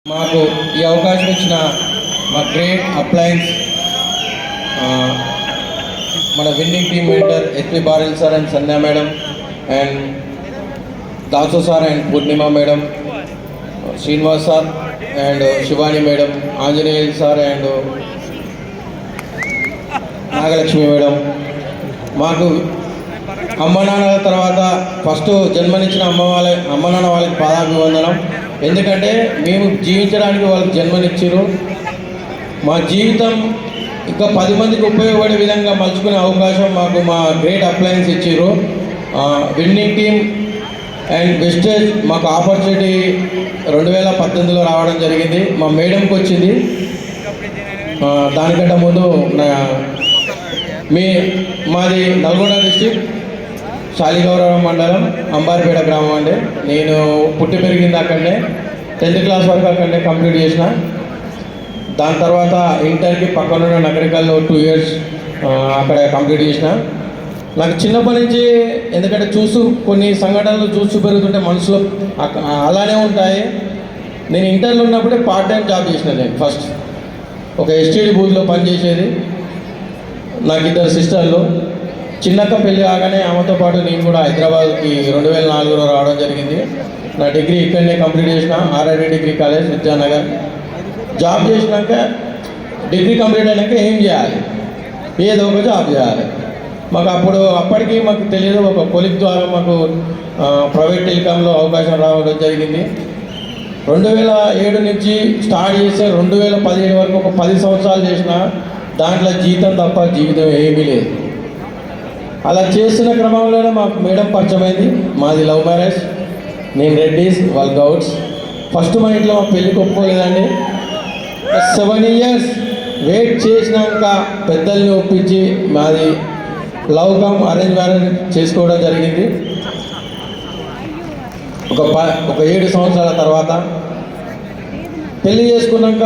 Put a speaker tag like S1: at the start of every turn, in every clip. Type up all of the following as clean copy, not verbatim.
S1: మాకు ఈ అవకాశం ఇచ్చిన మా గ్రేట్ అప్లయన్స్ మన winning team mentor SP barrel sir and Sandhya madam and Dasu sir and Purnima madam, Srinivas sir and Shivani madam, Anjaneya sir and Nagalakshmi madam. మాకు అమ్మ నాన్నల తర్వాత ఫస్ట్ జన్మనిచ్చిన అమ్మ నాన్న వాళ్ళకి పాదాభివందనం. ఎందుకంటే మేము జీవించడానికి వాళ్ళకి జన్మనిచ్చారు. మా జీవితం ఇంకా 10 మందికి ఉపయోగపడే విధంగా మలుచుకునే అవకాశం మాకు మా గ్రేట్ అప్లయన్స్ ఇచ్చారు. విన్నింగ్ టీమ్ అండ్ వెస్టేజ్ మాకు ఆపర్చునిటీ 2018లో రావడం జరిగింది. మా మేడంకి వచ్చింది. దానికంటే ముందు మాది నల్గొండ డిస్ట్రిక్ట్ శాలిగౌరవం మండలం అంబారిపేట గ్రామం అండి. నేను పుట్టి పెరిగింది అక్కడనే. 10th క్లాస్ వరకు అక్కడనే కంప్లీట్ చేసిన. దాని తర్వాత ఇంటర్కి పక్కనున్న నగరికల్లో 2 years అక్కడ కంప్లీట్ చేసిన. నాకు చిన్నప్పటి నుంచి ఎందుకంటే కొన్ని సంఘటనలు చూస్తూ పెరుగుతుంటే మనసులో అలానే ఉంటాయి. నేను ఇంటర్లో ఉన్నప్పుడే పార్ట్ టైం జాబ్ చేసిన. నేను ఫస్ట్ ఒక ఎస్టీడీ బూత్లో పనిచేసేది. నాకు 2 సిస్టర్లు. చిన్నక్క పెళ్ళి కాగానే ఆమెతో పాటు నేను కూడా హైదరాబాద్కి 2004లో రావడం జరిగింది. నా డిగ్రీ ఇక్కడనే కంప్లీట్ చేసిన, ఆర్ఆర్డి డిగ్రీ కాలేజ్ విద్యానగర్. జాబ్ చేసినాక డిగ్రీ కంప్లీట్ అయినాక ఏం చేయాలి, ఏదో ఒక జాబ్ చేయాలి. మాకు అప్పటికి మాకు తెలియదు. ఒక కొలిక్ ద్వారా మాకు ప్రైవేట్ టెలికాంలో అవకాశం రావడం జరిగింది. 2007 నుంచి స్టార్ట్ చేస్తే 2017 వరకు ఒక 10 సంవత్సరాలు చేసిన. దాంట్లో జీతం తప్ప జీవితం ఏమీ లేదు. అలా చేస్తున్న క్రమంలోనే మాకు మేడం పరిచయం అయింది. మాది లవ్ మ్యారేజ్. నేను రెడ్డీస్, వాళ్ళు గౌడ్స్. ఫస్ట్ మా ఇంట్లో మా పెళ్ళికి ఒప్పుకోలేదండి. 7 years వెయిట్ చేసినాక పెద్దల్ని ఒప్పించి మాది లవ్ కమ్ అరేంజ్ మ్యారేజ్ చేసుకోవడం జరిగింది. ఒక 7 సంవత్సరాల తర్వాత పెళ్లి చేసుకున్నాక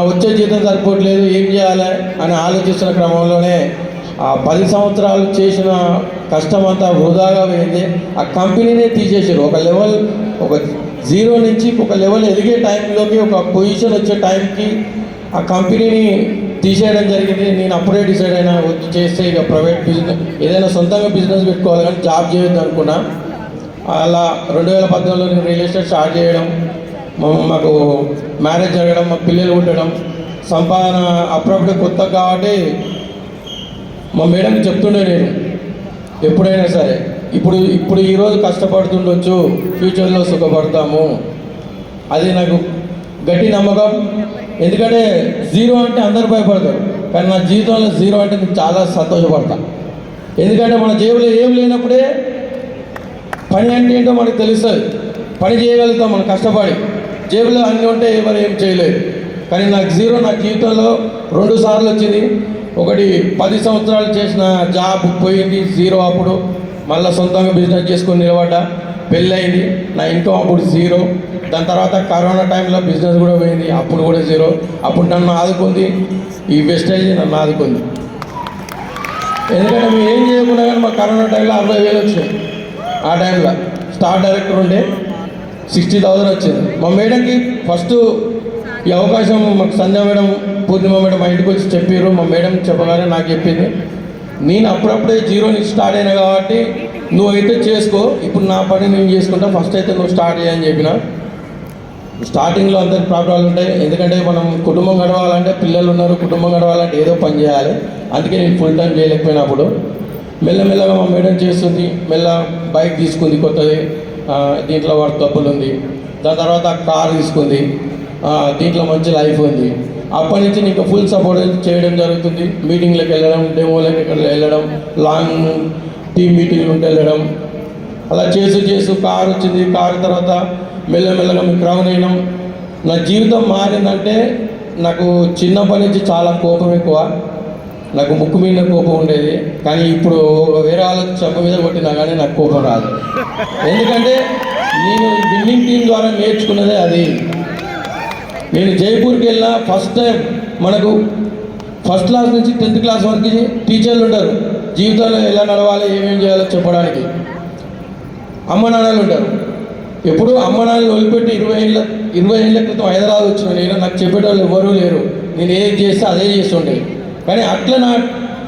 S1: వచ్చే జీతం సరిపోవట్లేదు, ఏం చేయాలి అని ఆలోచిస్తున్న క్రమంలోనే 10 సంవత్సరాలు చేసిన కష్టం అంతా వృధాగా పోయింది. ఆ కంపెనీనే తీసేసారు. ఒక 0 నుంచి ఒక లెవెల్ ఎదిగే టైంలోకి, ఒక పొజిషన్ వచ్చే టైంకి ఆ కంపెనీని తీసేయడం జరిగింది. నేను అప్పుడే డిసైడ్ అయినా వచ్చి చేస్తే ఇక ప్రైవేట్ బిజినెస్ ఏదైనా సొంతంగా బిజినెస్ పెట్టుకోవాలి కానీ జాబ్ చేయొద్దు అనుకున్నా. అలా 2018లో నేను రియల్ ఎస్టేట్ స్టార్ట్ చేయడం, మాకు మ్యారేజ్ జరగడం, మా పిల్లలు పుట్టడం, సంపాదన అప్పుడప్పుడే కొత్త కాబట్టి మా మేడంకి చెప్తుండే నేను ఎప్పుడైనా సరే ఇప్పుడు ఈరోజు కష్టపడుతుండొచ్చు, ఫ్యూచర్లో సుఖపడతాము. అది నాకు గట్టి నమ్మకం. ఎందుకంటే 0 అంటే అందరు భయపడతారు, కానీ నా జీవితంలో 0 అంటే నేను చాలా సంతోషపడతాను. ఎందుకంటే మన జేబులో ఏం లేనప్పుడే పని అంటే ఏంటో మనకు తెలుస్తుంది. పని చేయగలుగుతాం మనం కష్టపడి. జేబులో అన్నీ ఉంటే ఎవరు ఏం చేయలేదు. కానీ నాకు 0 నా జీవితంలో 2 సార్లు వచ్చింది. ఒకటి 10 సంవత్సరాలు చేసిన జాబ్ పోయింది 0. అప్పుడు మళ్ళీ సొంతంగా బిజినెస్ చేసుకొని నిలబడ్డా. పెళ్ళయింది, నా ఇన్కమ్ అప్పుడు 0. దాని తర్వాత కరోనా టైంలో బిజినెస్ కూడా పోయింది, అప్పుడు కూడా 0. అప్పుడు నన్ను ఆదుకుంది ఈ వెస్టేజ్, నన్ను ఆదుకుంది. ఎందుకంటే మేము ఏం చేయకుండా కానీ మా కరోనా టైంలో 60,000 వచ్చినాయి. ఆ టైంలో స్టార్ డైరెక్టర్ ఉండే 60,000 వచ్చింది. మా మేడంకి ఫస్ట్ ఈ అవకాశం మాకు సంధ్య మేడం, పూర్ణిమ మేడం మా ఇంటికి వచ్చి చెప్పారు. మా మేడం చెప్పగానే నాకు చెప్పింది, నేను అప్పుడప్పుడే 0 నుంచి స్టార్ట్ అయినా కాబట్టి నువ్వైతే చేసుకో, ఇప్పుడు నా పని నేను చేసుకుంటా, ఫస్ట్ అయితే నువ్వు స్టార్ట్ చేయని చెప్పిన. స్టార్టింగ్లో అందరికి ప్రాబ్లాలు ఉంటాయి. ఎందుకంటే మనం కుటుంబం గడవాలంటే, పిల్లలు ఉన్నారు, కుటుంబం గడవాలంటే ఏదో పని చేయాలి. అందుకే నేను ఫుల్ టైం చేయలేకపోయినప్పుడు మెల్లమెల్లగా మా మేడం చేస్తుంది. బైక్ తీసుకుంది కొత్తది, దీంట్లో వాడి డబ్బులు ఉంది. దాని తర్వాత కార్ తీసుకుంది, దీంట్లో మంచి లైఫ్ ఉంది. అప్పటి నుంచి నీకు ఫుల్ సపోర్ట్ చేయడం జరుగుతుంది. మీటింగ్లకు వెళ్ళడం, డెమోలకు వెళ్ళడం, లాంగ్ టీమ్ మీటింగ్లు ఉంటే వెళ్ళడం. అలా చేస్తూ కారు వచ్చింది. కారు తర్వాత మెల్లమెల్లగా మీకు క్రౌన్ అయినాం. నా జీవితం మారిందంటే నాకు చిన్నప్పటి నుంచి చాలా కోపం ఎక్కువ. నాకు ముక్కు మీద కోపం ఉండేది, కానీ ఇప్పుడు వేరే వాళ్ళకి చెప్ప మీద కొట్టినా కానీ నాకు కోపం రాదు. ఎందుకంటే నేను విన్నింగ్ టీం ద్వారా నేర్చుకున్నదే అది. నేను జైపూర్కి వెళ్ళిన ఫస్ట్ టైం మనకు ఫస్ట్ క్లాస్ నుంచి 10th క్లాస్ వరకు టీచర్లు ఉంటారు. జీవితంలో ఎలా నడవాలి, ఏమేమి చేయాలో చెప్పడానికి. అమ్మ నాన్నలు ఉంటారు. ఎప్పుడు అమ్మ నాన్నలు వదిలిపెట్టి 20 ఏళ్ళ 20 ఏళ్ళ క్రితం హైదరాబాద్ వచ్చిన నేను, నాకు చెప్పేటోళ్ళు ఎవరూ లేరు, నేను ఏది చేస్తే అదే చేస్తుండే. కానీ అట్లా నా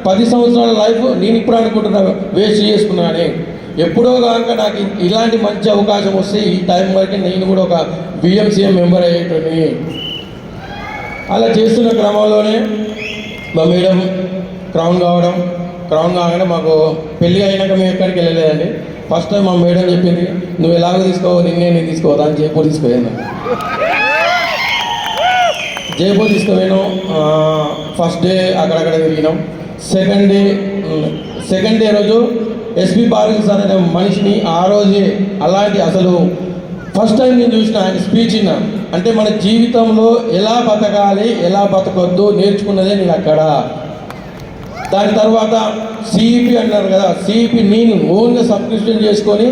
S1: 10 సంవత్సరాల లైఫ్ నేను ఇప్పుడు అనుకుంటున్నా వేస్ట్ చేసుకున్నాను. ఎప్పుడో కాక నాకు ఇలాంటి మంచి అవకాశం వస్తే ఈ టైం వరకు నేను కూడా ఒక బిఎంసీఎం మెంబర్ అయ్యేటని. అలా చేస్తున్న క్రమంలోనే మా మేడం క్రౌన్ కాగానే మాకు పెళ్ళి అయినాక మేము ఎక్కడికి వెళ్ళలేదండి. ఫస్ట్ టైం మా మేడం చెప్పింది, నువ్వు ఎలాగో తీసుకోవు, నేను తీసుకోవద్దా అని జైపూర్ తీసుకుపోయాను. జైపూర్ తీసుకుపోయాను. ఫస్ట్ డే అక్కడక్కడ తిరిగినాం. సెకండ్ డే రోజు ఎస్పీ బారిల్ సార్ అనే మనిషిని ఆ రోజే అలాంటి అసలు ఫస్ట్ టైం నేను చూసిన ఆయన స్పీచ్ విన్నా. అంటే మన జీవితంలో ఎలా బతకాలి, ఎలా బతకొద్దు నేర్చుకున్నదే నేను అక్కడ. దాని తర్వాత సిఈపి అన్నారు కదా, సిఈపి నేను ఓన్గా సబ్స్క్రిప్షన్ చేసుకొని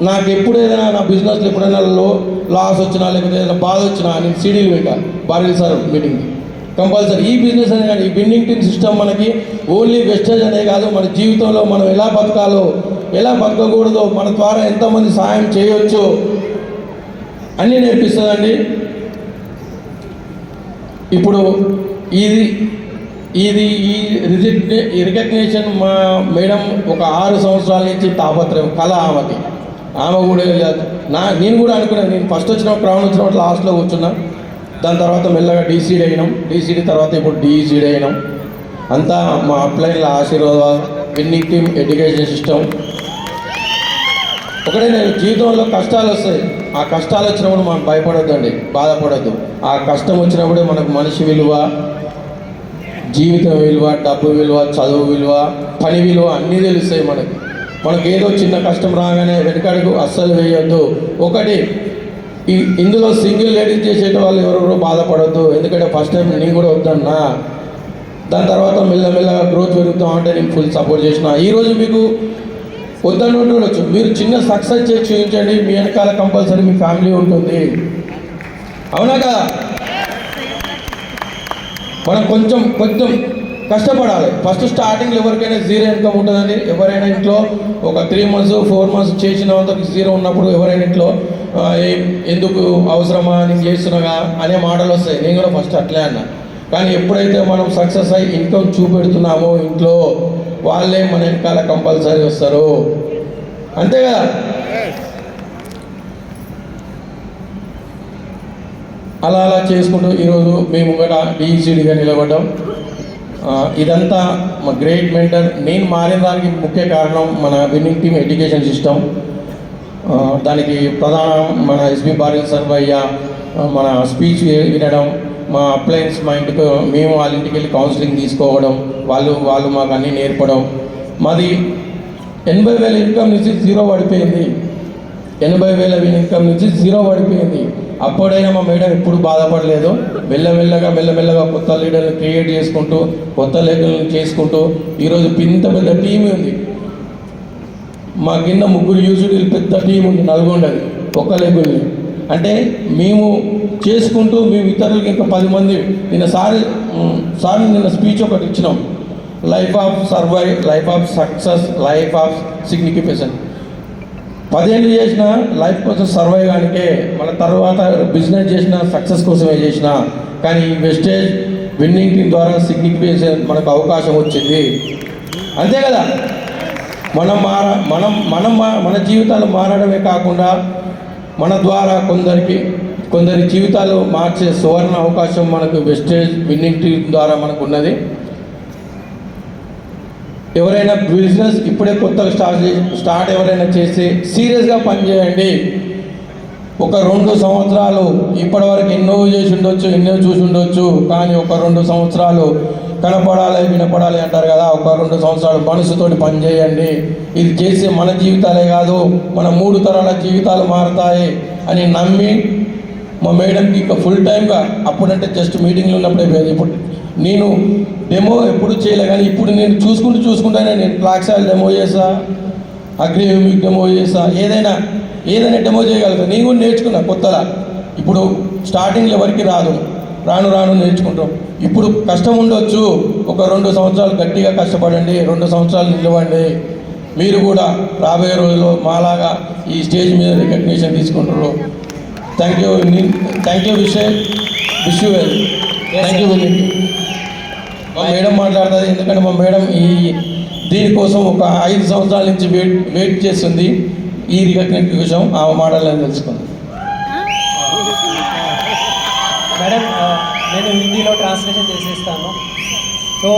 S1: నాకు ఎప్పుడు ఏదైనా నా బిజినెస్లో ఎప్పుడైనా లాస్ వచ్చినా లేకపోతే ఏదైనా బాధ వచ్చినా నేను సీడీలు పెట్టా బారిల్ సార్ మీటింగ్కి కంపల్సరీ. ఈ బిజినెస్ అనే కానీ ఈ బిల్డింగ్ టీమ్ సిస్టమ్ మనకి ఓన్లీ వెస్టేజ్ అనే కాదు, మన జీవితంలో మనం ఎలా బతకాలో ఎలా బతకకూడదో, మన ద్వారా ఎంతమంది సహాయం చేయొచ్చు అన్నీ నేర్పిస్తుందండి. ఇప్పుడు ఈ రికగ్నేషన్ మా మేడం ఒక 6 సంవత్సరాల నుంచి తాపత్రయం కళ ఆమె కూడా నేను కూడా అనుకున్నాను. నేను ఫస్ట్ వచ్చినప్పుడు క్రౌన్ వచ్చినప్పుడు లాస్ట్లో కూర్చున్నా. దాని తర్వాత మెల్లగా డీసీడీ అయినాం. డీసీడీ తర్వాత ఇప్పుడు డీసీడీ అయినాం. అంతా మా అప్లైన్ల ఆశీర్వాదం, విన్నింగ్ టీమ్ ఎడ్యుకేషన్ సిస్టమ్. ఒకటే నేను జీవితంలో కష్టాలు వస్తాయి, ఆ కష్టాలు వచ్చినప్పుడు మనం భయపడొద్దండి, బాధపడొద్దు. ఆ కష్టం వచ్చినప్పుడే మనకు మనిషి విలువ, జీవితం విలువ, డబ్బు విలువ, చదువు విలువ, పని విలువ అన్నీ తెలుస్తాయి మనకు ఏదో చిన్న కష్టం రాగానే వెనకడుగు అస్సలు వేయొద్దు. ఒకటి ఇందులో సింగిల్ లేడీస్ చేసేట వాళ్ళు ఎవరెవరో బాధపడొద్దు. ఎందుకంటే ఫస్ట్ టైం నేను కూడా వద్దన్నా. దాని తర్వాత మెల్లమెల్లగా గ్రోత్ పెరుగుతాం అంటే నేను ఫుల్ సపోర్ట్ చేసిన. ఈరోజు మీకు వద్దని ఉండవచ్చు, మీరు చిన్న సక్సెస్ చేసి చూపించండి, మీ వెనకాల కంపల్సరీ మీ ఫ్యామిలీ ఉంటుంది. అవునా కదా? మనం కొంచెం కష్టపడాలి. ఫస్ట్ స్టార్టింగ్లో ఎవరికైనా జీరో ఇన్కమ్ ఉంటుందండి. ఎవరైనా ఇంట్లో ఒక 3 months 4 months చేసిన వాళ్ళకి జీరో ఉన్నప్పుడు ఎవరైనా ఇంట్లో ఎందుకు అవసరమా నేను చేస్తున్నాగా అనే మాటలు వస్తాయి. నేను కూడా ఫస్ట్ అట్లే అన్నా. కానీ ఎప్పుడైతే మనం సక్సెస్ అయ్యి ఇన్కమ్ చూపెడుతున్నామో ఇంట్లో, వాళ్ళే మన వెనకాల కంపల్సరీ వస్తారు. అంతే కదా? అలా చేసుకుంటూ ఈరోజు మేము కూడా డిఈసిడిగా నిలబడ్డాం. ఇదంతా మా గ్రేట్ మెంటర్. నేను మారిన దానికి ముఖ్య కారణం మన విన్నింగ్ టీమ్ ఎడ్యుకేషన్ సిస్టమ్. దానికి ప్రధానం మన ఎస్పీ బారిల్ సార్ భయ్య మన స్పీచ్ వినడం, మా అప్లయన్స్ మా ఇంటికి మేము వాళ్ళ ఇంటికి వెళ్ళి కౌన్సిలింగ్ తీసుకోవడం, వాళ్ళు మాకు అన్నీ నేర్పడం. మాది 80,000 ఇన్కమ్ నుంచి జీరో పడిపోయింది. 80,000 ఇన్కమ్ నుంచి జీరో పడిపోయింది. అప్పుడైనా మా మేడం ఎప్పుడు బాధపడలేదు. మెల్లమెల్లగా కొత్త లీడర్ని క్రియేట్ చేసుకుంటూ, కొత్త లీడర్ని చేసుకుంటూ ఈరోజు ఇంత పెద్ద టీం ఉంది. మా కింద 3 యూజుడీలు పెద్ద టీం ఉంది, నల్గొండది ఒక్క లెగుల్ని. అంటే మేము చేసుకుంటూ మేము ఇతరులకి ఇంకా 10 మంది నిన్న స్పీచ్ ఒకటి ఇచ్చినాం. Life of survive, life of success, life of significance. 10 ఏళ్ళు చేసిన లైఫ్ కోసం సర్వైవ్ కానికే, మన తర్వాత బిజినెస్ చేసిన సక్సెస్ కోసమే చేసిన. కానీ ఈ వెస్టేజ్ విన్నింగ్ టీం ద్వారా సిగ్నిఫికెన్స్ మనకు అవకాశం వచ్చింది. అంతే కదా? మన జీవితాలు మారడమే కాకుండా మన ద్వారా కొందరి జీవితాలు మార్చే సువర్ణ అవకాశం మనకు వెస్టేజ్ విన్నింగ్ టీం ద్వారా మనకు ఉన్నది. ఎవరైనా బిజినెస్ ఇప్పుడే కొత్తగా స్టార్ట్ ఎవరైనా చేసి సీరియస్గా పనిచేయండి. ఒక 2 సంవత్సరాలు ఇప్పటివరకు ఎన్నో చేసి ఉండొచ్చు, ఎన్నో చూసి ఉండొచ్చు. కానీ ఒక 2 సంవత్సరాలు కనపడాలి వినపడాలి అంటారు కదా, ఒక 2 సంవత్సరాలు మనసుతోటి పనిచేయండి. ఇది చేసే మన జీవితాలే కాదు, మన 3 తరాల జీవితాలు మారుతాయి అని నమ్మి మా మేడంకి ఇక ఫుల్ టైమ్గా, అప్పుడంటే జస్ట్ మీటింగ్లో ఉన్నప్పుడే, ఇప్పుడు నేను డెమో ఎప్పుడు చేయలే. కానీ ఇప్పుడు నేను చూసుకుంటానే నేను ఫ్లాక్సాయిల్ డెమో చేసా, అగ్రిమిక్ డెమో చేసా, ఏదైనా డెమో చేయగలుగుతా. నేను కూడా నేర్చుకున్నా కొత్తగా. ఇప్పుడు స్టార్టింగ్లో ఎవరికి రాను నేర్చుకుంటాం. ఇప్పుడు కష్టం ఉండొచ్చు, ఒక 2 సంవత్సరాలు గట్టిగా కష్టపడండి, 2 సంవత్సరాలు నిలవండి. మీరు కూడా రాబోయే రోజుల్లో మాలాగా ఈ స్టేజ్ మీద రికగ్నిషన్ తీసుకుంటారు. Thank you wish you well. Thank you well. మా మేడం మాట్లాడుతుంది, ఎందుకంటే మా మేడం దీనికోసం ఒక 5 సంవత్సరాల నుంచి వెయిట్ చేస్తుంది. ఈ రికగ్నిషన్ కోసం ఆ మాటలను తెలుసుకుంది.
S2: మేడం, నేను హిందీలో ట్రాన్స్లేషన్ చేసేస్తాను. సో